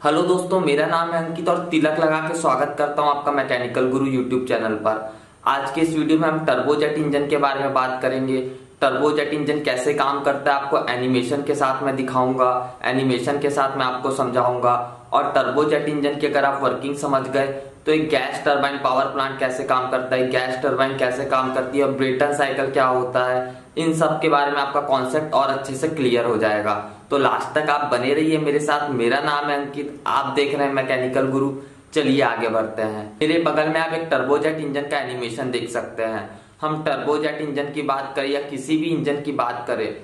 Hello दोस्तों, मेरा नाम है अंकित और तिलक लगा के स्वागत करता हूं आपका मैकेनिकल गुरु यूट्यूब चैनल पर। आज के इस वीडियो में हम टर्बोजेट इंजन के बारे में बात करेंगे। टर्बोजेट इंजन कैसे काम करता है आपको एनिमेशन के साथ मैं दिखाऊंगा, एनिमेशन के साथ मैं आपको समझाऊंगा। और टर्बोजेट इंजन की अगर आप वर्किंग समझ गए तो एक गैस टरबाइन पावर प्लांट कैसे काम करता है, गैस टरबाइन कैसे काम करती है और ब्रेटन साइकिल क्या होता है, इन सब के बारे में आपका कॉन्सेप्ट और अच्छे से क्लियर हो जाएगा। तो लास्ट तक आप बने रहिए मेरे साथ। मेरा नाम है अंकित, आप देख रहे हैं मैकेनिकल गुरु। चलिए आगे बढ़ते हैं। मेरे बगल में आप एक टर्बोजेट इंजन का एनिमेशन देख सकते हैं। हम टर्बोजेट इंजन की बात करें या किसी भी इंजन की बात करें,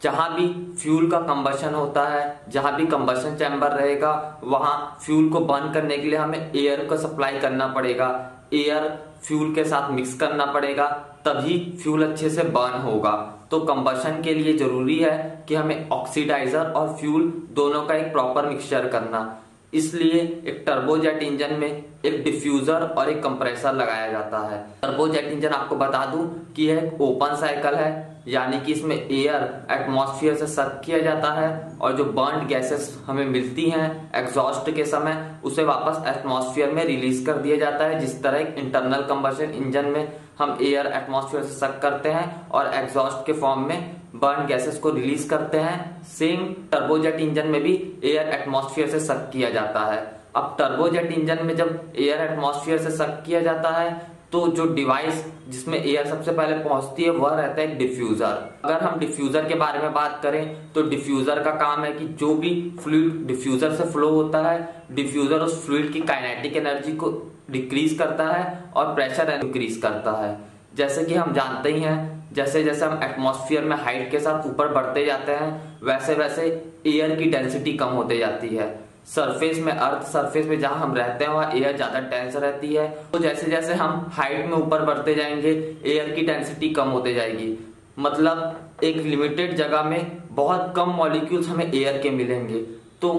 जहां भी फ्यूल का कंबशन होता है, जहां भी कंबशन चैम्बर रहेगा, वहां फ्यूल को बर्न करने के लिए हमें एयर को सप्लाई करना पड़ेगा। एयर फ्यूल के साथ मिक्स करना पड़ेगा, तभी फ्यूल अच्छे से बर्न होगा। तो कंबशन के लिए जरूरी है कि हमें ऑक्सीडाइजर और फ्यूल दोनों का एक प्रॉपर मिक्सचर करना। इसलिए एक टर्बोजेट इंजन में एक डिफ्यूजर और एक कंप्रेसर लगाया जाता है। टर्बोजेट इंजन आपको बता दूं कि यह एक ओपन साइकिल है, यानी कि इसमें एयर एटमॉस्फेयर से सक किया जाता है और जो बर्न्ड गैसेस हमें मिलती हैं एग्जॉस्ट के समय, उसे वापस एटमॉस्फेयर में रिलीज कर दिया जाता है। जिस तरह एक इंटरनल कंबशन इंजन में हम एयर एटमॉस्फेयर से सक करते हैं और एग्जॉस्ट के फॉर्म में बर्न गैसेस को रिलीज करते हैं, सेम टर्बोजेट इंजन में भी एयर एटमॉस्फेयर से सक किया जाता है। अब टर्बोजेट इंजन में जब एयर एटमॉस्फेयर से सक किया जाता है तो जो डिवाइस जिसमें एयर सबसे पहले पहुंचती है वह रहता है डिफ्यूजर। अगर हम डिफ्यूजर के बारे में बात करें तो डिफ्यूजर का काम है कि जो भी फ्लूइड डिफ्यूजर से फ्लो होता है, डिफ्यूजर उस फ्लूइड की काइनेटिक एनर्जी को डिक्रीज करता है और प्रेशर इंक्रीज करता है। जैसे कि हम जानते ही हैं, जैसे जैसे हम एटमॉस्फेयर में हाइट के साथ ऊपर बढ़ते जाते हैं, वैसे वैसे एयर की डेंसिटी कम होते जाती है। सरफेस में, अर्थ सरफेस में जहां हम रहते हैं वहां एयर ज्यादा डेंस रहती है। तो जैसे जैसे हम हाइट में ऊपर बढ़ते जाएंगे, एयर की डेंसिटी कम होते जाएगी। मतलब एक लिमिटेड जगह में बहुत कम मॉलिक्यूल्स हमें एयर के मिलेंगे। तो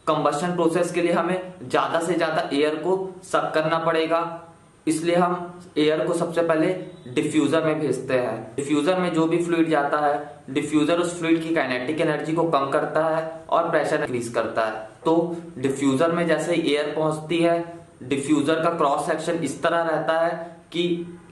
कंबशन प्रोसेस के लिए हमें ज्यादा से ज्यादा एयर को सक करना पड़ेगा। इसलिए हम एयर को सबसे पहले डिफ्यूजर में भेजते हैं। डिफ्यूजर में जो भी फ्लूइड जाता है, डिफ्यूजर उस फ्लूइड की काइनेटिक एनर्जी को कम करता है और प्रेशर इंक्रीज करता है। तो डिफ्यूजर में जैसे एयर पहुंचती है, डिफ्यूजर का क्रॉस सेक्शन इस तरह रहता है कि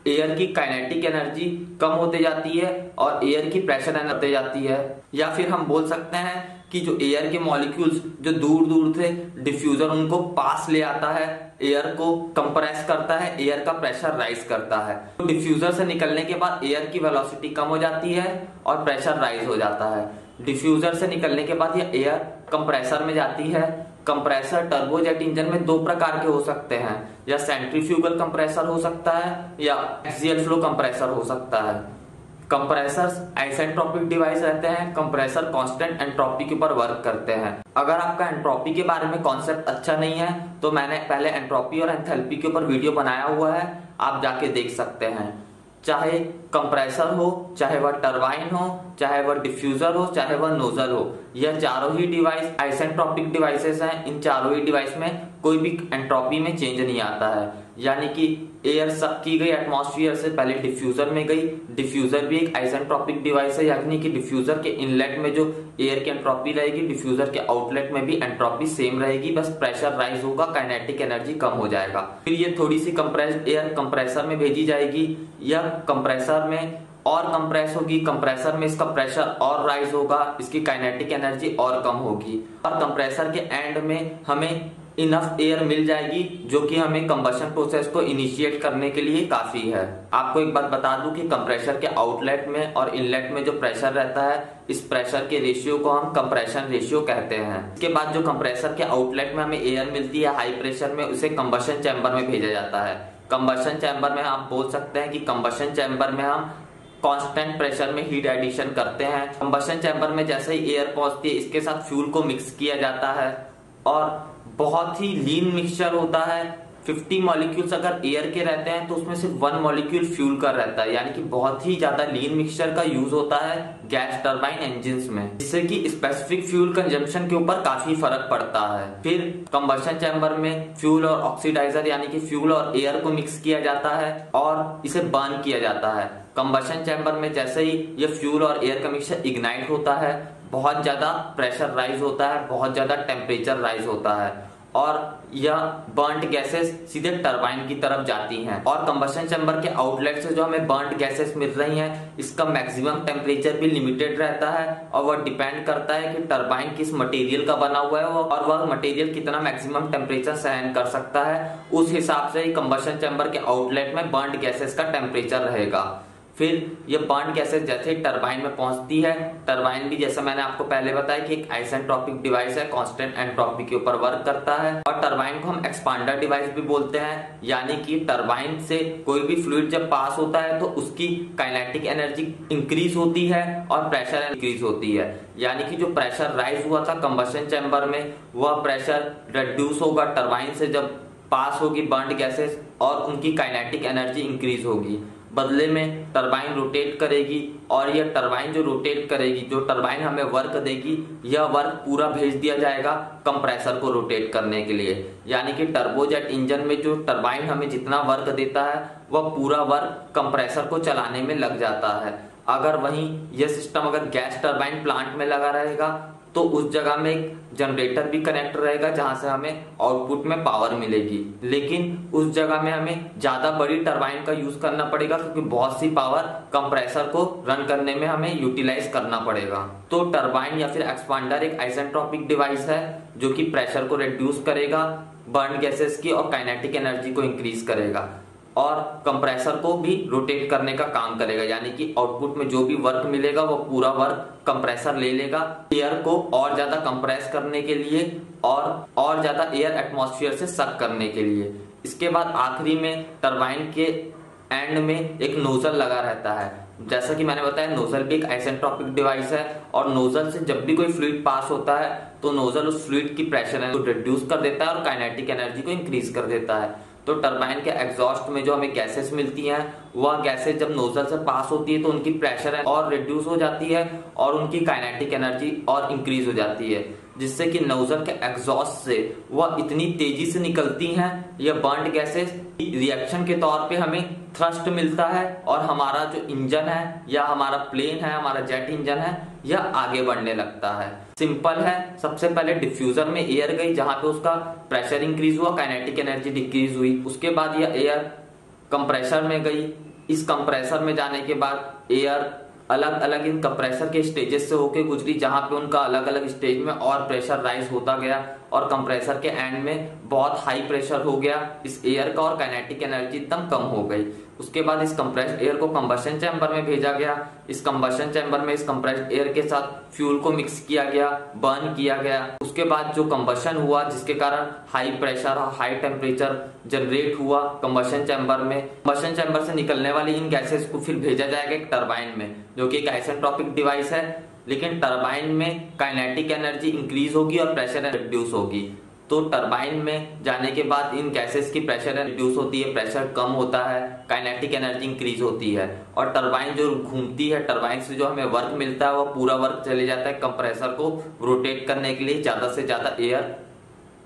एयर की काइनेटिक एनर्जी कम होते जाती है और एयर की प्रेशर एनर्जी होते जाती है। या फिर हम बोल सकते हैं कि जो एयर के मॉलिक्यूल्स जो दूर दूर थे, डिफ्यूजर उनको पास ले आता है, एयर को कंप्रेस करता है, एयर का प्रेशर राइज करता है। तो डिफ्यूजर से निकलने के बाद एयर की वेलोसिटी कम हो जाती है और प्रेशर राइज हो जाता है। डिफ्यूजर से निकलने के बाद ये एयर कंप्रेसर में जाती है। कंप्रेसर टर्बोजेट इंजन में दो प्रकार के हो सकते हैं, या सेंट्रीफ्यूगल कंप्रेसर हो सकता है या एक्सियल फ्लो कंप्रेसर हो सकता है। कंप्रेसर्स आइसेंट्रोपिक डिवाइस रहते हैं। कंप्रेसर कांस्टेंट एंट्रोपी के ऊपर वर्क करते हैं। अगर आपका एंट्रोपी के बारे में कॉन्सेप्ट अच्छा नहीं है तो मैंने पहले एंट्रोपी और एंथैल्पी के ऊपर वीडियो बनाया हुआ है, आप जाके देख सकते हैं। चाहे कंप्रेसर हो, चाहे वह टरबाइन हो, चाहे वह डिफ्यूजर हो, चाहे वह नोजल हो, यह चारों ही डिवाइस आइसेंट्रोपिक डिवाइसेस हैं। इन चारों ही डिवाइस में कोई भी एंट्रोपी में चेंज नहीं आता है। यानी कि एयर सक की गई एटमॉस्फेयर से पहले डिफ्यूजर में गई। डिफ्यूजर भी एक आइसेंट्रोपिक डिवाइस है, यानी कि डिफ्यूजर के इनलेट में जो एयर की एंट्रोपी रहेगी, डिफ्यूजर के आउटलेट में भी एंट्रोपी सेम रहेगी, बस प्रेशर राइज होगा, काइनेटिक एनर्जी कम हो जाएगा। फिर ये थोड़ी सी कंप्रेस्ड एयर कंप्रेसर में भेजी जाएगी, यह कंप्रेसर में और कंप्रेस होगी, कंप्रेसर में इसका प्रेशर और राइज होगा, इसकी काइनेटिक एनर्जी और कम होगी और कंप्रेसर के एंड में हमें इनफ एयर मिल जाएगी जो कि हमें कंबशन प्रोसेस को इनिशिएट करने के लिए काफी है। आपको एक बात बता दूं कि कंप्रेसर के आउटलेट में और इनलेट में जो प्रेशर रहता है, इस प्रेशर के रेशियो को हम कंप्रेशन रेशियो कहते हैं। इसके बाद जो कंप्रेसर के आउटलेट में हमें एयर मिलती है हाई प्रेशर में, उसे कंबशन चैम्बर में भेजा जाता है। कंबशन चैम्बर में आप बोल सकते हैं कि कंबशन चैम्बर में हम कांस्टेंट प्रेशर में हीट एडिशन करते हैं। कंबशन चैम्बर में जैसे ही एयर पहुंचती है, इसके साथ फ्यूल को मिक्स किया जाता है और बहुत ही लीन मिक्सचर होता है। 50 मॉलिक्यूल्स अगर एयर के रहते हैं तो उसमें सिर्फ 1 मॉलिक्यूल फ्यूल का रहता है, यानी कि बहुत ही ज्यादा लीन मिक्सचर का यूज होता है गैस टरबाइन इंजिन्स में, जिससे कि स्पेसिफिक फ्यूल कंजम्पशन के ऊपर काफी फर्क पड़ता है। फिर कंबशन चैम्बर में फ्यूल और ऑक्सीडाइजर यानी कि फ्यूल और एयर को मिक्स किया जाता है और इसे बर्न किया जाता है। कंबशन चैम्बर में जैसे ही ये फ्यूल और एयर का मिक्सचर इग्नाइट होता है, बहुत ज्यादा प्रेशर राइज होता है, बहुत ज्यादा टेम्परेचर राइज होता है और यह बर्न्ड गैसेस सीधे टरबाइन की तरफ जाती हैं। और कंबशन चैम्बर के आउटलेट से जो हमें बर्न्ड गैसेस मिल रही हैं, इसका मैक्सिमम टेम्परेचर भी लिमिटेड रहता है और वह डिपेंड करता है कि टरबाइन किस मटेरियल का बना हुआ है और वह मटेरियल कितना मैक्सिमम टेम्परेचर सहन कर सकता है। उस हिसाब से ही कंबशन चैम्बर के आउटलेट में बर्न्ड गैसेस का टेम्परेचर रहेगा। फिर ये बर्न्ड गैसेस जैसे टरबाइन में पहुंचती है, टरबाइन भी जैसे मैंने आपको पहले बताया कि एक आइसेंट्रोपिक डिवाइस है, कांस्टेंट एंट्रोपी के ऊपर वर्क करता है। और टरबाइन को हम एक्सपांडर डिवाइस भी बोलते हैं, यानी कि टरबाइन से कोई भी फ्लूइड जब पास होता है तो उसकी काइनेटिक एनर्जी इंक्रीज होती है और प्रेशर इंक्रीज होती है। यानी कि जो प्रेशर राइज हुआ था कंबशन चैम्बर में, वह प्रेशर रिड्यूस होगा टरबाइन से जब पास होगी बर्न्ड गैसेस और उनकी काइनेटिक एनर्जी इंक्रीज होगी। बदले में टरबाइन रोटेट करेगी और यह टरबाइन जो रोटेट करेगी, जो टरबाइन हमें वर्क देगी, यह वर्क पूरा भेज दिया जाएगा कंप्रेसर को रोटेट करने के लिए। यानी कि टर्बोजेट इंजन में जो टरबाइन हमें जितना वर्क देता है वह पूरा वर्क कंप्रेसर को चलाने में लग जाता है। अगर वहीं यह सिस्टम अगर गैस टरबाइन प्लांट में लगा रहेगा तो उस जगह में एक जनरेटर भी कनेक्ट रहेगा जहां से हमें आउटपुट में पावर मिलेगी। लेकिन उस जगह में हमें ज्यादा बड़ी टरबाइन का यूज करना पड़ेगा क्योंकि बहुत सी पावर कंप्रेसर को रन करने में हमें यूटिलाइज करना पड़ेगा। तो टरबाइन या फिर एक्सपांडर एक आइसेंट्रोपिक डिवाइस है जो कि प्रेशर को रिड्यूस करेगा, बर्न गैसेस की और काइनेटिक एनर्जी को इंक्रीज करेगा और कंप्रेसर को भी रोटेट करने का काम करेगा। यानी कि आउटपुट में जो भी वर्क मिलेगा वो पूरा वर्क कंप्रेसर ले लेगा एयर को और ज्यादा कंप्रेस करने के लिए और ज्यादा एयर एटमॉस्फेयर से सक करने के लिए। इसके बाद आखिरी में टरबाइन के एंड में एक नोजल लगा रहता है। जैसा कि मैंने बताया, नोजल भी एक आइसेंट्रोपिक डिवाइस है और नोजल से जब भी कोई फ्लूइड पास होता है तो नोजल उस फ्लूइड की प्रेशर को रिड्यूस कर देता है और काइनेटिक एनर्जी को इंक्रीज कर देता है। तो टरबाइन के एग्जॉस्ट में जो हमें गैसेस मिलती हैं, वह गैसेस जब नोजल से पास होती है तो उनकी प्रेशर और रिड्यूस हो जाती है और उनकी काइनेटिक एनर्जी और इंक्रीज हो जाती है, जिससे कि नोजल के एग्जॉस्ट से वह इतनी तेजी से निकलती हैं यह बर्न्ड गैसेस, रिएक्शन के तौर पे हमें थ्रस्ट मिलता है और हमारा जो इंजन है या हमारा प्लेन है, हमारा जेट इंजन है, यह आगे बढ़ने लगता है। सिंपल है, सबसे पहले डिफ्यूजर में एयर गई जहां पे उसका प्रेशर इंक्रीज हुआ, काइनेटिक एनर्जी डिक्रीज हुई। उसके बाद यह एयर कंप्रेसर में गई। इस कंप्रेसर में जाने के बाद एयर अलग अलग इन कंप्रेसर के स्टेजेस से होके गुजरी जहां पे उनका अलग अलग स्टेज में और प्रेशर राइज होता गया और कंप्रेसर के एंड में बहुत हाई प्रेशर हो गया इस एयर का और काइनेटिक एनर्जी एकदम कम हो गई। उसके बाद इस कंप्रेस्ड एयर को कंबशन चैम्बर में भेजा गया। इस कंबशन चैम्बर में इस कंप्रेस्ड एयर के साथ फ्यूल को मिक्स किया गया, बर्न किया गया। उसके बाद जो कंबशन हुआ जिसके कारण हाई प्रेशर और हाई टेम्परेचर जनरेट हुआ कंबशन चैम्बर में। कंबशन चैम्बर से निकलने वाली इन गैसेस को फिर भेजा जाएगा एक टरबाइन में, जो कि एक आइसेंट्रोपिक डिवाइस है। लेकिन टरबाइन में काइनेटिक एनर्जी इंक्रीज होगी और प्रेशर रिड्यूस होगी। तो टरबाइन में जाने के बाद इन गैसेस की प्रेशर रिड्यूस होती है, प्रेशर कम होता है, काइनेटिक एनर्जी इंक्रीज होती है और टरबाइन जो घूमती है, टरबाइन से जो हमें वर्क मिलता है वो पूरा वर्क चले जाता है कंप्रेसर को रोटेट करने के लिए, ज्यादा से ज्यादा एयर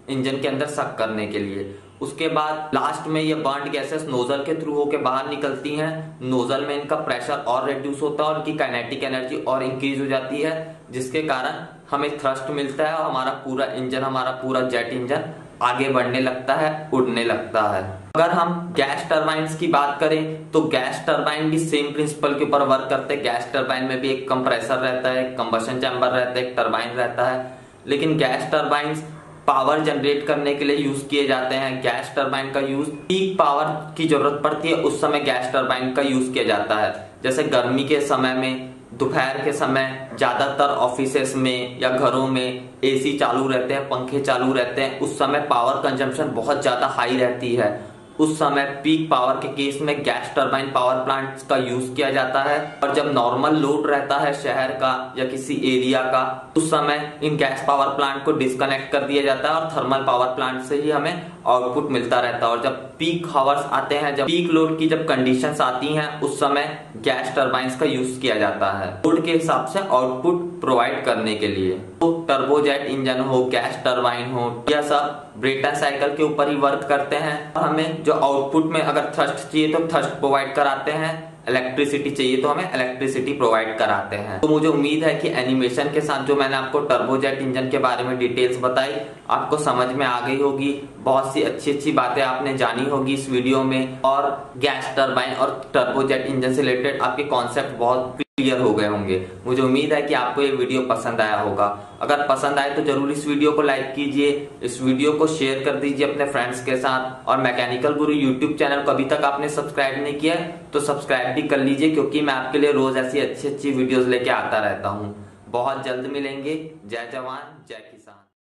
इंजन के अंदर सक करने के लिए। उसके बाद लास्ट में ये बर्न्ड गैसेस नोजल के थ्रू होकर बाहर निकलती हैं। नोजल में इनका प्रेशर और रिड्यूस होता है और इनकी काइनेटिक एनर्जी और इंक्रीज हो जाती है, जिसके कारण हमें थ्रस्ट मिलता है और हमारा पूरा इंजन, हमारा पूरा जेट इंजन आगे बढ़ने लगता है, उड़ने लगता है। अगर हम गैस टरबाइन्स की बात करें तो गैस टरबाइन भी सेम प्रिंसिपल के ऊपर वर्क करते हैं। गैस टरबाइन में भी एक कंप्रेसर रहता है, एक कंबशन चैम्बर रहता है, एक टरबाइन रहता है। लेकिन गैस टरबाइन्स पावर जनरेट करने के लिए यूज किए जाते हैं। गैस टरबाइन का यूज पीक पावर की जरूरत पड़ती है उस समय गैस टरबाइन का यूज किया जाता है। जैसे गर्मी के समय में, दोपहर के समय ज्यादातर ऑफिसेस में या घरों में एसी चालू रहते हैं, पंखे चालू रहते हैं, उस समय पावर कंजम्पशन बहुत ज्यादा हाई रहती है। उस समय पीक पावर के केस में गैस टरबाइन पावर प्लांट का यूज किया जाता है। और जब नॉर्मल लोड रहता है शहर का या किसी एरिया का, उस समय इन गैस पावर प्लांट को डिस्कनेक्ट कर दिया जाता है और थर्मल पावर प्लांट से ही हमें आउटपुट मिलता रहता है। और जब पीक हावर्स आते हैं, जब पीक लोड की जब कंडीशंस आती हैं, उस समय गैस टरबाइंस का यूज किया जाता है लोड के हिसाब से आउटपुट प्रोवाइड करने के लिए। तो टर्बोजेट इंजन हो, गैस टरबाइन हो, यह सब ब्रेटन साइकिल के ऊपर ही वर्क करते हैं। हमें जो आउटपुट में अगर थ्रस्ट चाहिए तो थ्रस्ट प्रोवाइड कराते हैं, इलेक्ट्रिसिटी चाहिए तो हमें इलेक्ट्रिसिटी प्रोवाइड कराते हैं। तो मुझे उम्मीद है कि एनिमेशन के साथ जो मैंने आपको टर्बोजेट इंजन के बारे में डिटेल्स बताई आपको समझ में आ गई होगी। बहुत सी अच्छी बातें आपने जानी होगी इस वीडियो में, और गैस टरबाइन और टर्बोजेट इंजन से रिलेटेड आपके कॉन्सेप्ट बहुत क्लियर हो गए होंगे। मुझे उम्मीद है कि आपको ये वीडियो पसंद आया होगा। अगर पसंद आए तो जरूर इस वीडियो को लाइक कीजिए, इस वीडियो को शेयर कर दीजिए अपने फ्रेंड्स के साथ, और मैकेनिकल गुरु यूट्यूब चैनल को अभी तक आपने सब्सक्राइब नहीं किया तो सब्सक्राइब भी कर लीजिए, क्योंकि मैं आपके लिए रोज ऐसी अच्छी वीडियोस लेके आता रहता हूँ। बहुत जल्द मिलेंगे। जय जवान जय किसान।